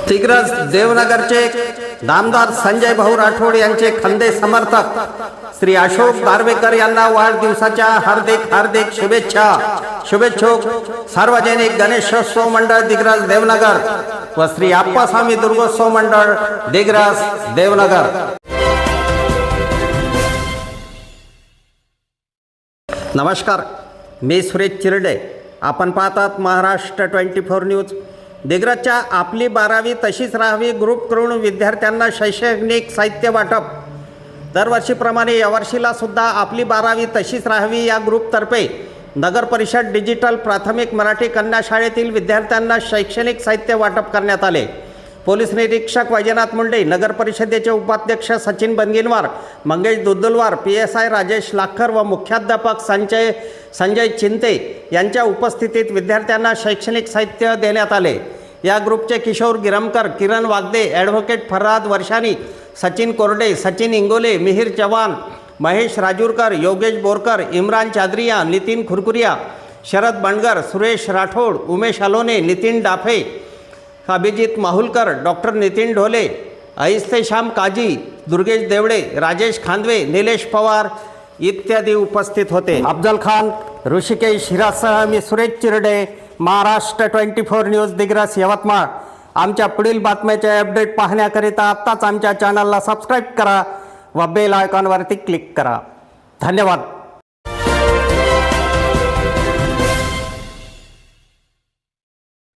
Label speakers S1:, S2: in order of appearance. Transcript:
S1: दिग्रस देवनगरचे नामदार संजय भाऊ राठोड यांचे खंदे समर्थक श्री अशोक दारवेकर यांना वाढदिवसाच्या हार्दिक शुभेच्छुक सार्वजनिक गणेशोत्सव मंडळ दिग्रस देवनगर व श्री आप्पास्वामी दुर्गोत्सव मंडळ दिग्रस देवनगर। नमस्कार, मी सुरेश चिरडे। आपण पाहतात महाराष्ट्र 24 न्यूज। दिग्रसच्या आपली 12वी तशीच राहावी ग्रुपकडून विद्यार्थ्यांना शैक्षणिक साहित्य वाटप। दरवर्षीप्रमाणे यावर्षीला सुद्धा आपली 12वी तशीच राहावी या ग्रुपतर्फे नगर परिषद डिजिटल प्राथमिक मराठी कन्या शाळेतील विद्यार्थ्यांना शैक्षणिक साहित्य वाटप करण्यात आले। पोलीस निरीक्षक वैजनाथ मुंडे, नगर परिषदेचे उपाध्यक्ष सचिन बनगिनवार, मंगेश दुद्दुलवार, PSI राजेश लाखर व मुख्याध्यापक संजय चिंते यांच्या उपस्थितीत विद्यार्थ्यांना शैक्षणिक साहित्य देण्यात आले। या ग्रुपचे किशोर गिरमकर, किरण वागदे, ॲडव्होकेट फराद वर्षानी, सचिन कोरडे, सचिन इंगोले, मिहिर चव्हाण, महेश राजूरकर, योगेश बोरकर, इम्रान चादरिया, नितीन खुरकुरिया, शरद बंडगर, सुरेश राठोड, उमेश अलोने, नितीन डाफे, अभिजित माहुलकर, डॉक्टर नितीन ढोले, ऐस्तेश्याम काजी, दुर्गेश देवडे, राजेश खांदवे, निलेश पवार इत्यादी उपस्थित होते। अफजल खान, ऋषिकेश हिरासह मी सुरेश चिरडे, महाराष्ट्र 24 न्यूज दिग्रस यवतमाळ। आमच्या पुढील बातम्याचे अपडेट पाहण्याकरिता आत्ताच आमच्या चॅनलला सबस्क्राईब करा व बेल आयकॉनवरती क्लिक करा। धन्यवाद।